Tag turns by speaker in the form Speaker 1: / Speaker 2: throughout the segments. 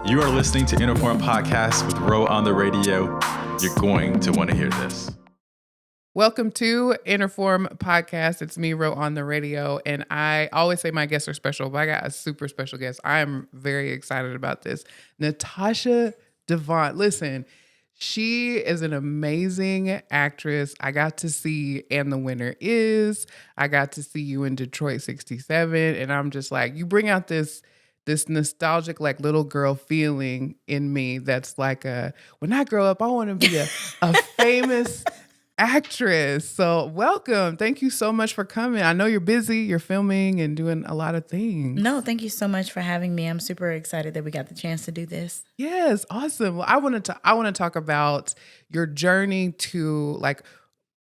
Speaker 1: You are listening to INTERFORM Podcast with Ro on the radio. You're going to want to hear this.
Speaker 2: Welcome to INTERFORM Podcast. It's me, Ro, on the radio. And I always say my guests are special, but I got a super special guest. I'm very excited about this. Natasha Devont. Listen, she is an amazing actress. I got to see And the Winner Is. I got to see you in Detroit 67. And I'm just like, you bring out this nostalgic, like, little girl feeling in me that's like when I grow up, I want to be a famous actress. So welcome. Thank you so much for coming. I know you're busy. You're filming and doing a lot of things.
Speaker 3: No, thank you so much for having me. I'm super excited that we got the chance to do this.
Speaker 2: Yes, awesome. Well, I want to talk about your journey to, like,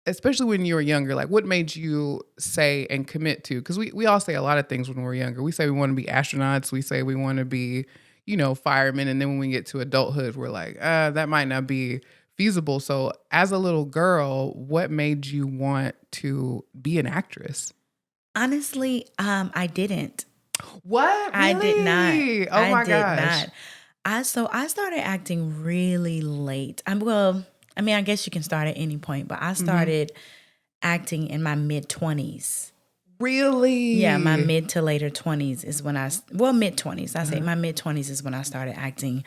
Speaker 2: especially when you were younger, like, what made you say and commit to? Because we all say a lot of things when we're younger. We say we want to be astronauts. We say we want to be, firemen. And then when we get to adulthood, we're like, that might not be feasible. So as a little girl, what made you want to be an actress?
Speaker 3: Honestly, I didn't.
Speaker 2: What? Really?
Speaker 3: I did not.
Speaker 2: Oh my gosh.
Speaker 3: I started acting really late. I guess you can start at any point, but I started acting in my mid-20s.
Speaker 2: Really?
Speaker 3: Yeah, my mid to later 20s is when mid-20s. I say my mid-20s is when I started acting.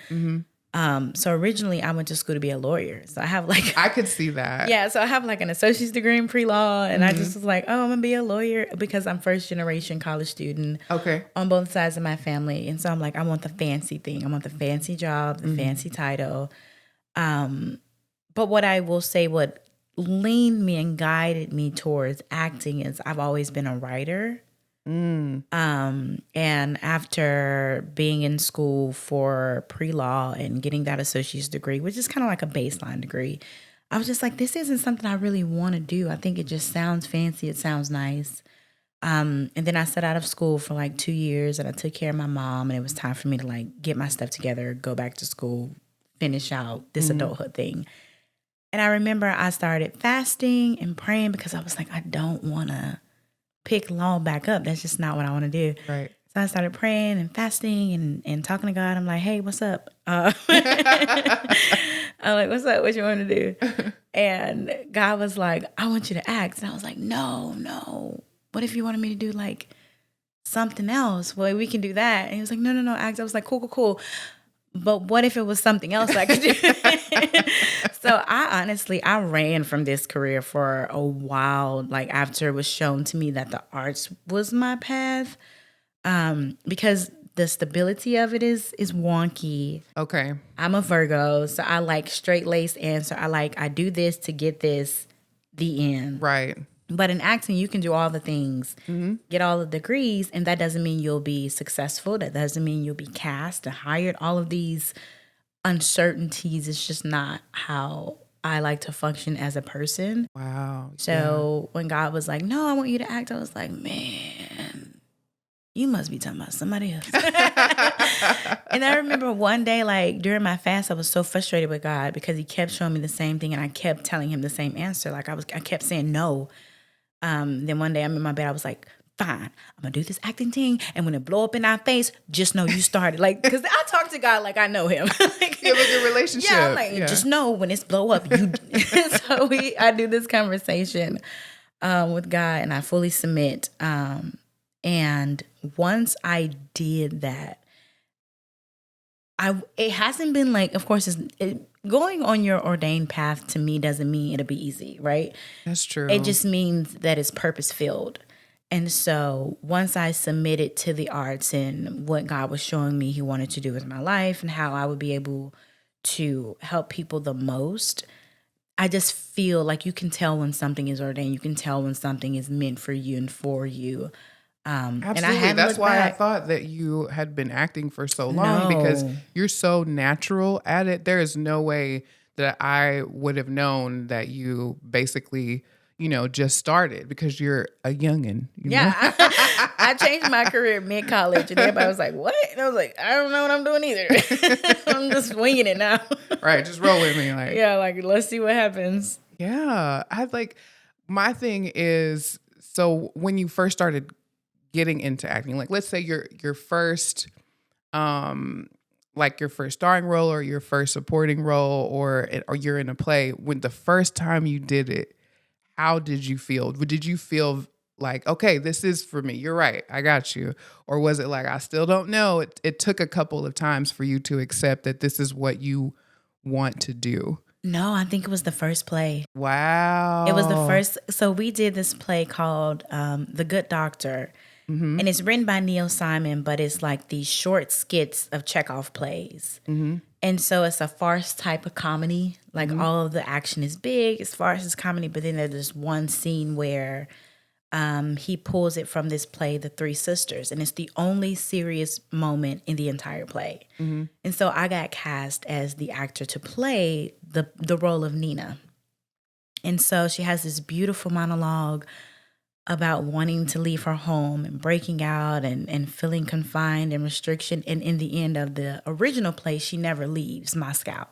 Speaker 3: So originally I went to school to be a lawyer. So I have
Speaker 2: I could see that.
Speaker 3: Yeah, so I have like an associate's degree in pre-law, and I just was like, I'm gonna be a lawyer because I'm first generation college student.
Speaker 2: Okay.
Speaker 3: On both sides of my family. And so I'm like, I want the fancy thing. I want the fancy job, the fancy title. But what I will say, what leaned me and guided me towards acting is I've always been a writer. And after being in school for pre-law and getting that associate's degree, which is kind of like a baseline degree, I was just like, this isn't something I really want to do. I think it just sounds fancy. It sounds nice. And then I sat out of school for like 2 years and I took care of my mom, and it was time for me to like get my stuff together, go back to school, finish out this adulthood thing. And I remember I started fasting and praying because I was like, I don't want to pick law back up. That's just not what I want to do.
Speaker 2: Right.
Speaker 3: So I started praying and fasting and talking to God. I'm like, hey, what's up? I'm like, what's up? What you want to do? And God was like, I want you to act. And I was like, no. What if you wanted me to do like something else? Well, we can do that. And he was like, no, act. I was like, cool. But what if it was something else I could do? So I ran from this career for a while, like after it was shown to me that the arts was my path, because the stability of it is wonky.
Speaker 2: Okay.
Speaker 3: I'm a Virgo, so I like straight-laced answer. I do this to get this, the end.
Speaker 2: Right.
Speaker 3: But in acting, you can do all the things, get all the degrees, and that doesn't mean you'll be successful. That doesn't mean you'll be cast and hired. All of these uncertainties is just not how I like to function as a person.
Speaker 2: Wow.
Speaker 3: So when God was like, no, I want you to act, I was like, man, you must be talking about somebody else. And I remember one day, like during my fast, I was so frustrated with God because he kept showing me the same thing and I kept telling him the same answer. Like I kept saying no. Then one day I'm in my bed, I was like, fine, I'm gonna do this acting thing, and when it blow up in our face, just know you started. Like, because I talk to God like I know him. Like,
Speaker 2: you have a good relationship.
Speaker 3: Yeah, I'm like, just know when it's blow up, you. So I do this conversation with God, and I fully submit. And once I did that, it hasn't been like, of course, going on your ordained path to me doesn't mean it'll be easy, right?
Speaker 2: That's true.
Speaker 3: It just means that it's purpose-filled. And so once I submitted to the arts and what God was showing me he wanted to do with my life and how I would be able to help people the most, I just feel like you can tell when something is ordained. You can tell when something is meant for you and for you.
Speaker 2: Absolutely. That's why I thought that you had been acting for so long, because you're so natural at it. There is no way that I would have known that you basically, just started, because you're a youngin'.
Speaker 3: I changed my career mid-college and everybody was like, what? And I was like, I don't know what I'm doing either. I'm just winging it now.
Speaker 2: Right. Just roll with me.
Speaker 3: Let's see what happens.
Speaker 2: Yeah. My thing is, so when you first started getting into acting, like let's say your first like your first starring role or your first supporting role, or you're in a play, when the first time you did it, how did you feel? Did you feel like, okay, this is for me? You're right. I got you. Or was it like, I still don't know? It took a couple of times for you to accept that this is what you want to do.
Speaker 3: No, I think it was the first play.
Speaker 2: Wow.
Speaker 3: It was the first. So we did this play called The Good Doctor.
Speaker 2: Mm-hmm.
Speaker 3: And it's written by Neil Simon, but it's like these short skits of Chekhov plays.
Speaker 2: Mm-hmm.
Speaker 3: And so it's a farce type of comedy. Like all of the action is big as far as comedy, but then there's this one scene where he pulls it from this play, The Three Sisters, and it's the only serious moment in the entire play.
Speaker 2: Mm-hmm.
Speaker 3: And so I got cast as the actor to play the role of Nina. And so she has this beautiful monologue about wanting to leave her home and breaking out and feeling confined and restriction. And in the end of the original play, she never leaves Moscow.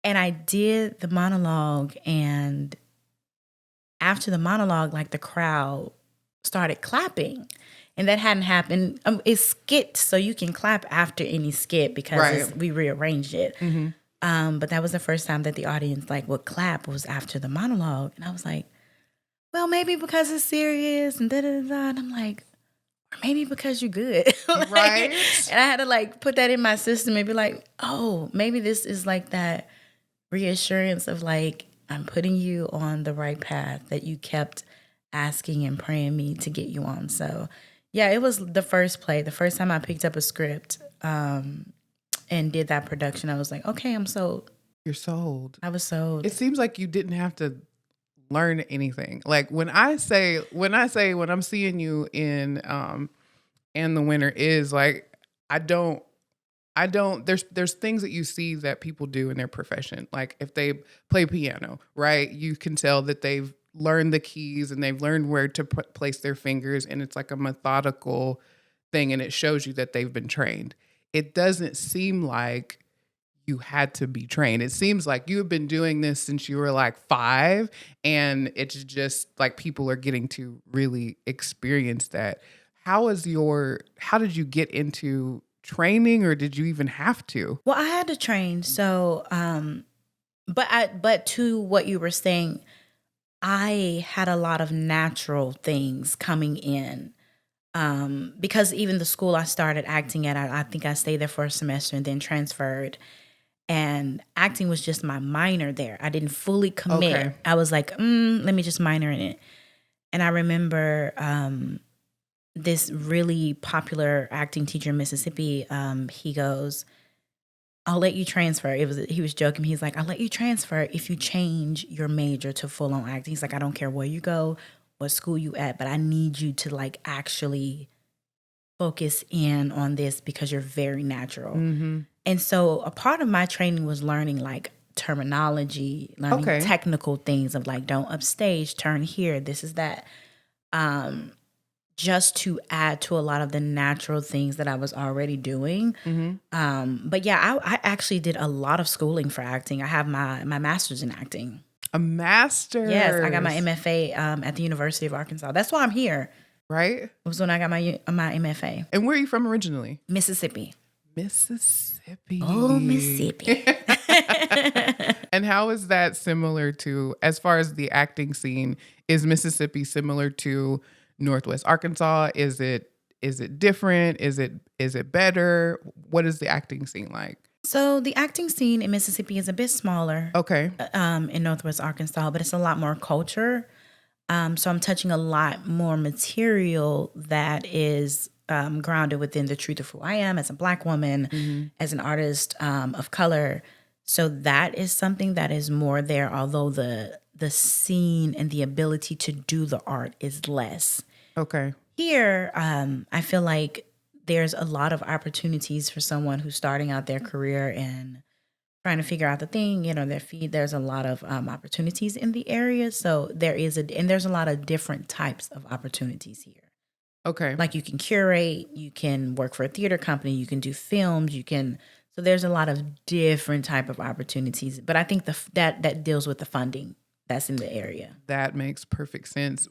Speaker 3: And I did the monologue, and after the monologue, like the crowd started clapping. And that hadn't happened. It's skit, so you can clap after any skit because we rearranged it.
Speaker 2: Mm-hmm.
Speaker 3: But that was the first time that the audience like would clap was after the monologue. And I was like, well, maybe because it's serious and da-da-da-da. And I'm like, or maybe because you're good. Like,
Speaker 2: Right.
Speaker 3: And I had to like put that in my system and be like, oh, maybe this is like that reassurance of like, I'm putting you on the right path that you kept asking and praying me to get you on. So yeah, it was the first play. The first time I picked up a script and did that production, I was like, okay, I'm sold.
Speaker 2: You're sold.
Speaker 3: I was sold.
Speaker 2: It seems like you didn't have to learn anything. Like when I'm seeing you in And the Winner Is, like I don't there's things that you see that people do in their profession. Like if they play piano, right? You can tell that they've learned the keys and they've learned where to place their fingers, and it's like a methodical thing, and it shows you that they've been trained. It doesn't seem like you had to be trained. It seems like you have been doing this since you were like 5, and it's just like people are getting to really experience that. How did you get into training, or did you even have to?
Speaker 3: Well, I had to train. So, but to what you were saying, I had a lot of natural things coming in. Because even the school I started acting at, I think I stayed there for a semester and then transferred. And acting was just my minor there. I didn't fully commit.
Speaker 2: Okay.
Speaker 3: I was like, let me just minor in it. And I remember this really popular acting teacher in Mississippi, he goes, I'll let you transfer. He was joking. He's like, I'll let you transfer if you change your major to full-on acting. He's like, I don't care where you go, what school you at, but I need you to like actually focus in on this because you're very natural.
Speaker 2: Mm-hmm.
Speaker 3: And so a part of my training was learning like terminology, learning technical things of like, don't upstage, turn here, this is that. Just to add to a lot of the natural things that I was already doing.
Speaker 2: Mm-hmm.
Speaker 3: But yeah, I actually did a lot of schooling for acting. I have my master's in acting.
Speaker 2: A master's?
Speaker 3: Yes, I got my MFA at the University of Arkansas. That's why I'm here.
Speaker 2: Right?
Speaker 3: It was when I got my MFA.
Speaker 2: And where are you from originally?
Speaker 3: Mississippi.
Speaker 2: Mississippi.
Speaker 3: Oh, Mississippi.
Speaker 2: And how is that similar to, as far as the acting scene, is Mississippi similar to Northwest Arkansas? Is it different? Is it better? What is the acting scene like?
Speaker 3: So the acting scene in Mississippi is a bit smaller.
Speaker 2: Okay.
Speaker 3: In Northwest Arkansas, but it's a lot more culture. So I'm touching a lot more material that is grounded within the truth of who I am as a Black woman, as an artist of color. So that is something that is more there, although the scene and the ability to do the art is less.
Speaker 2: Okay.
Speaker 3: Here, I feel like there's a lot of opportunities for someone who's starting out their career and trying to figure out the thing, their feet. There's a lot of opportunities in the area. So there's a lot of different types of opportunities here.
Speaker 2: Okay.
Speaker 3: Like you can curate, you can work for a theater company, you can do films, so there's a lot of different type of opportunities. But I think that deals with the funding that's in the area.
Speaker 2: That makes perfect sense.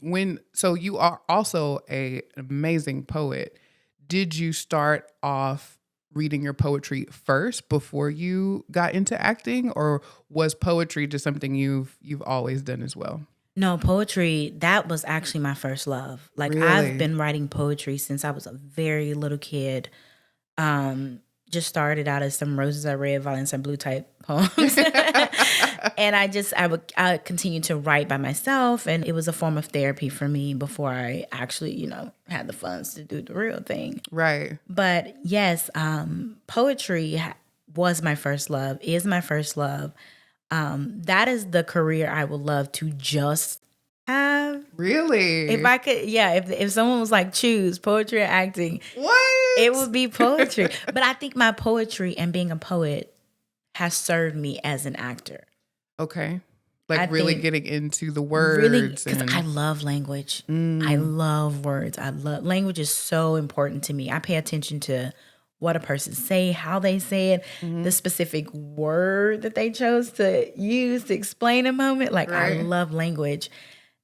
Speaker 2: So you are also an amazing poet. Did you start off reading your poetry first before you got into acting, or was poetry just something you've always done as well?
Speaker 3: No, poetry, that was actually my first love. Like
Speaker 2: Really?
Speaker 3: I've been writing poetry since I was a very little kid. Just started out as some roses are red, violets are blue type poems. And I continued to write by myself, and it was a form of therapy for me before I actually, had the funds to do the real thing.
Speaker 2: Right.
Speaker 3: But yes, poetry was my first love, is my first love. That is the career I would love to just have.
Speaker 2: Really?
Speaker 3: If I could, yeah, if someone was like, choose poetry or acting,
Speaker 2: What?
Speaker 3: it would be poetry. But I think my poetry and being a poet has served me as an actor.
Speaker 2: Okay. Like
Speaker 3: I
Speaker 2: really
Speaker 3: think
Speaker 2: getting into the words.
Speaker 3: Really, because I love language. I love words. Language is so important to me. I pay attention to what a person say, how they say it, the specific word that they chose to use to explain a moment. Like I
Speaker 2: Right.
Speaker 3: love language.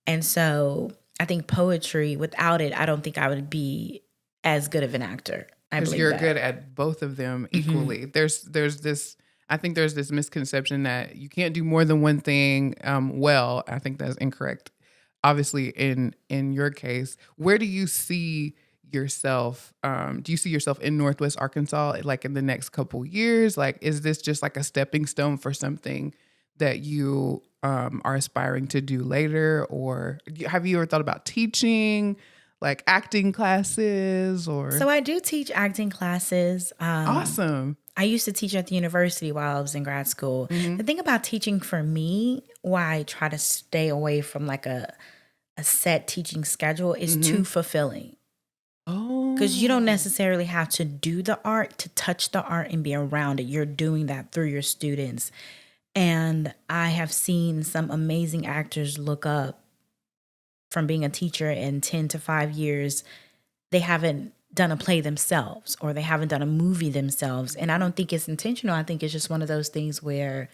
Speaker 3: And so I think poetry, without it, I don't think I would be as good of an actor. I
Speaker 2: Because
Speaker 3: believe
Speaker 2: you're
Speaker 3: that.
Speaker 2: good at both of them equally. There's this, I think there's this misconception that you can't do more than one thing well. I think that's incorrect. Obviously, in your case, where do you see yourself? Do you see yourself in Northwest Arkansas, like in the next couple years? Like, is this just like a stepping stone for something that you are aspiring to do later? Or have you ever thought about teaching, like acting classes? Or
Speaker 3: So I do teach acting classes.
Speaker 2: awesome.
Speaker 3: I used to teach at the university while I was in grad school. The thing about teaching for me, why I try to stay away from like a set teaching schedule, is too fulfilling.
Speaker 2: Oh,
Speaker 3: Because you don't necessarily have to do the art to touch the art and be around it. You're doing that through your students. And I have seen some amazing actors look up from being a teacher in 10 to 5 years. They haven't done a play themselves, or they haven't done a movie themselves. And I don't think it's intentional. I think it's just one of those things where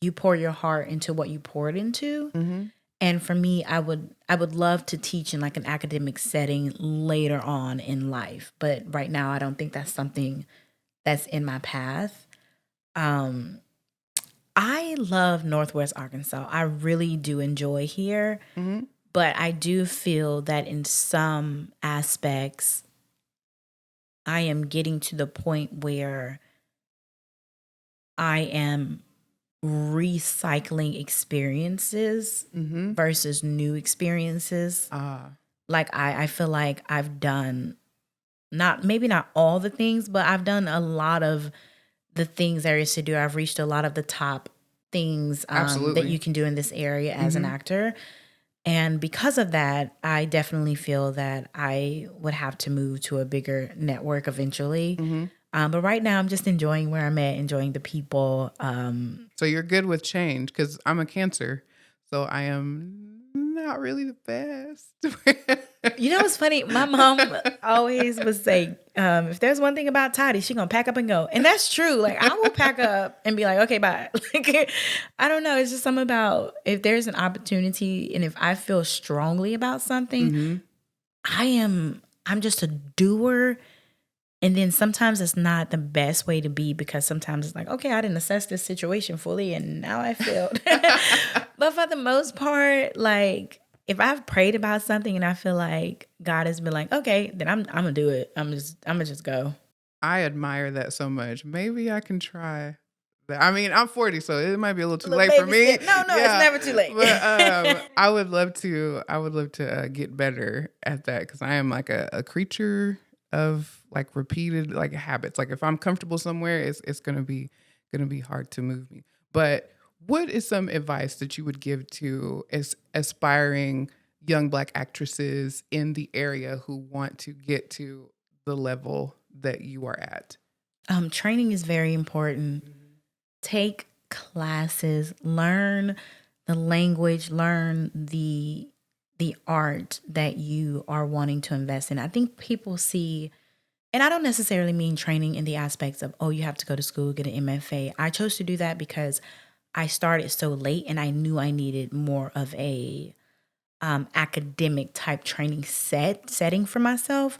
Speaker 3: you pour your heart into what you pour it into. And for me, I would love to teach in like an academic setting later on in life. But right now, I don't think that's something that's in my path. I love Northwest Arkansas. I really do enjoy here. But I do feel that in some aspects, I am getting to the point where I am recycling experiences versus new experiences. Like I feel like I've done maybe not all the things, but I've done a lot of the things there is to do. I've reached a lot of the top things that
Speaker 2: Absolutely.
Speaker 3: you can do in this area as an actor. And because of that, I definitely feel that I would have to move to a bigger network eventually. But right now, I'm just enjoying where I'm at, enjoying the people.
Speaker 2: So you're good with change, because I'm a Cancer, so I am not really the best.
Speaker 3: You know what's funny? My mom always would say, if there's one thing about Toddy, she's going to pack up and go. And that's true. Like, I will pack up and be like, okay, bye. Like, I don't know. It's just something about if there's an opportunity and if I feel strongly about something, I'm just a doer. And then sometimes it's not the best way to be, because sometimes it's like, okay, I didn't assess this situation fully and now I failed. But for the most part, like, if I've prayed about something and I feel like God has been like, okay, then I'm gonna do it. I'm gonna just go.
Speaker 2: I admire that so much. Maybe I can try that. I mean, I'm 40, so it might be a little too late for me.
Speaker 3: No, it's never too late.
Speaker 2: But I would love to get better at that, because I am like a creature of like repeated like habits. Like if I'm comfortable somewhere, it's gonna be hard to move me. But what is some advice that you would give to aspiring young Black actresses in the area who want to get to the level that you are at?
Speaker 3: Training is very important. Take classes, learn the language, learn the art that you are wanting to invest in. I think people see, and I don't necessarily mean training in the aspects of, oh, you have to go to school, get an MFA. I chose to do that because I started so late and I knew I needed more of a academic type training setting for myself.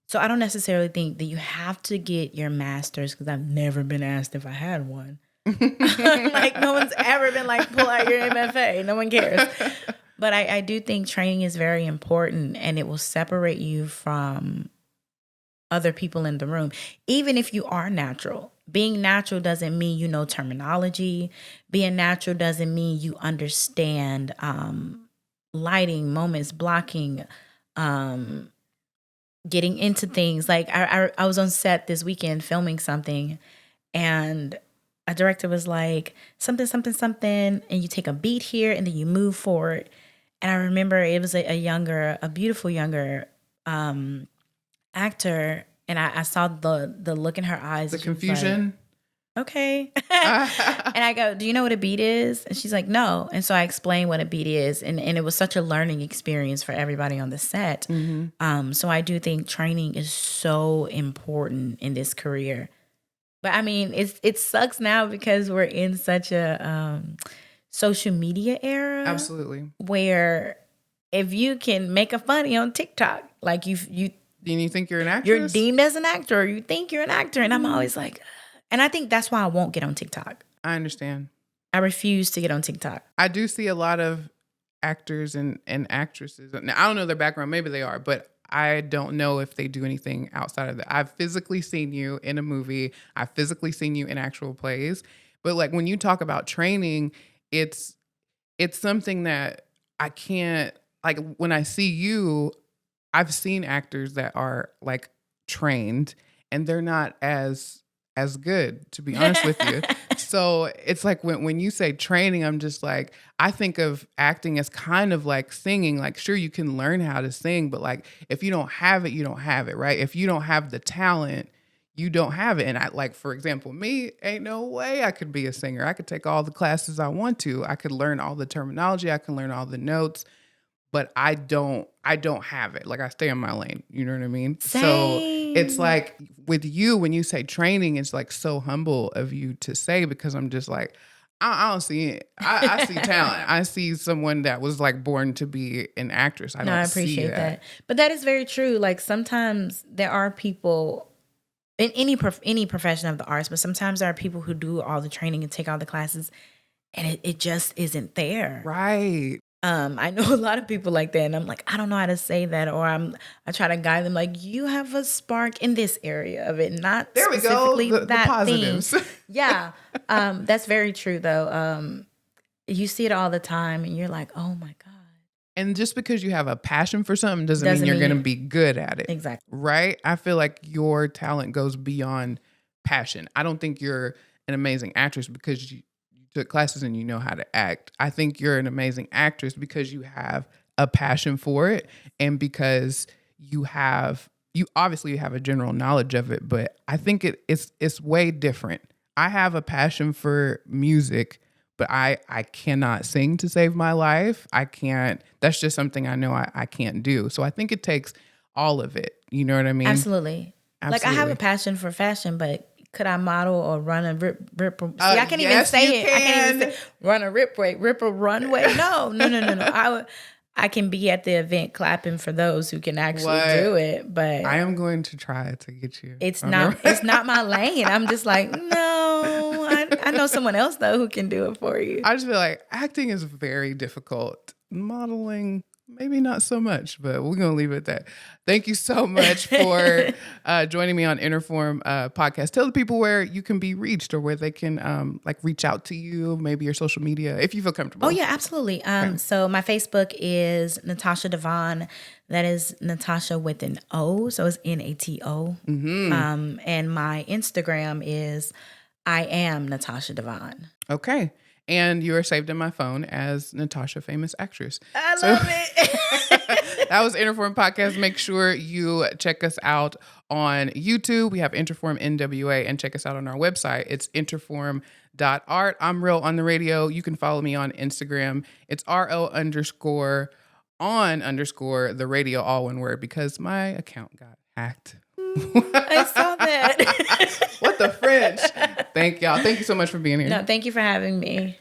Speaker 3: So I don't necessarily think that you have to get your master's, because I've never been asked if I had one. Like, no one's ever been like, pull out your MFA. No one cares. But I do think training is very important, and it will separate you from other people in the room. Even if you are natural, being natural doesn't mean you know terminology. Being natural doesn't mean you understand lighting, moments, blocking, getting into things. Like I was on set this weekend filming something, and a director was like, something, something, something, and you take a beat here and then you move forward. And I remember it was a beautiful younger actor, and I saw the look in her eyes.
Speaker 2: The confusion.
Speaker 3: Like, okay. And I go, do you know what a beat is? And she's like, no. And so I explained what a beat is. And it was such a learning experience for everybody on the set. So I do think training is so important in this career. But I mean, it sucks now because we're in such a social media era.
Speaker 2: Absolutely.
Speaker 3: Where if you can make a funny on TikTok, like you
Speaker 2: think you're an actress?
Speaker 3: You're deemed as an actor, or you think you're an actor. And I'm always like, and I think that's why I won't get on TikTok.
Speaker 2: I understand.
Speaker 3: I refuse to get on TikTok.
Speaker 2: I do see a lot of actors and actresses. Now, I don't know their background. Maybe they are, but I don't know if they do anything outside of that. I've physically seen you in a movie. I've physically seen you in actual plays. But like when you talk about training, it's something that I can't, like when I see you, I've seen actors that are like trained and they're not as good, to be honest with you. So it's like when you say training, I'm just like, I think of acting as kind of like singing. Like, sure, you can learn how to sing, but like, if you don't have it, you don't have it, right? If you don't have the talent, you don't have it. And I, like, for example, me, ain't no way I could be a singer. I could take all the classes I want to. I could learn all the terminology. I can learn all the notes, but I don't have it. Like, I stay in my lane. You know what I mean?
Speaker 3: Same.
Speaker 2: So it's like with you, when you say training, it's like so humble of you to say, because I'm just like, I don't see it. I see talent. I see someone that was like born to be an actress. I
Speaker 3: appreciate that. But that is very true. Like sometimes there are people in any profession of the arts, but sometimes there are people who do all the training and take all the classes, and it just isn't there.
Speaker 2: Right.
Speaker 3: I know a lot of people like that, and I'm like, I don't know how to say that, or I try to guide them like, you have a spark in this area of it, not
Speaker 2: there
Speaker 3: specifically
Speaker 2: we go. The positives.
Speaker 3: thing. Yeah, that's very true though. You see it all the time, and you're like, oh my God.
Speaker 2: And just because you have a passion for something doesn't mean you're going to be good at it.
Speaker 3: Exactly.
Speaker 2: Right? I feel like your talent goes beyond passion. I don't think you're an amazing actress because you took classes and you know how to act. I think you're an amazing actress because you have a passion for it, and because you obviously have a general knowledge of it, but I think it's way different. I have a passion for music, but I cannot sing to save my life. I can't. That's just something I know I can't do. So I think it takes all of it. You know what I mean?
Speaker 3: Absolutely. Like I have a passion for fashion, but could I model or run a rip? I can't even say it. I can't even say run a rip a runway. No. I can be at the event clapping for those who can actually do it. But
Speaker 2: I am going to try to get you.
Speaker 3: It's not my lane. I'm just like, no. I know someone else though who can do it for you.
Speaker 2: I just feel like acting is very difficult. Modeling, maybe not so much, but we're going to leave it at that. Thank you so much for joining me on INTERFORM podcast. Tell the people where you can be reached or where they can reach out to you, maybe your social media, if you feel comfortable.
Speaker 3: Oh, yeah, absolutely. So my Facebook is Natasha Devon. That is Natasha with an O. So it's Nato. Mm-hmm. And my Instagram is I am Natasha Devon.
Speaker 2: Okay. And you are saved in my phone as Natasha Famous Actress.
Speaker 3: I love it.
Speaker 2: That was INTERFORM Podcast. Make sure you check us out on YouTube. We have INTERFORM NWA, and check us out on our website. It's interform.art. I'm Real on the Radio. You can follow me on Instagram. It's RO_on_ the radio, all one word, because my account got hacked.
Speaker 3: I saw that.
Speaker 2: What the French? Thank y'all. Thank you so much for being here.
Speaker 3: No, thank you for having me.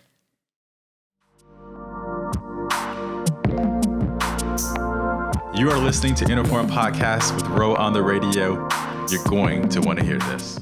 Speaker 1: You are listening to INTERFORM Podcast with Ro on the radio. You're going to want to hear this.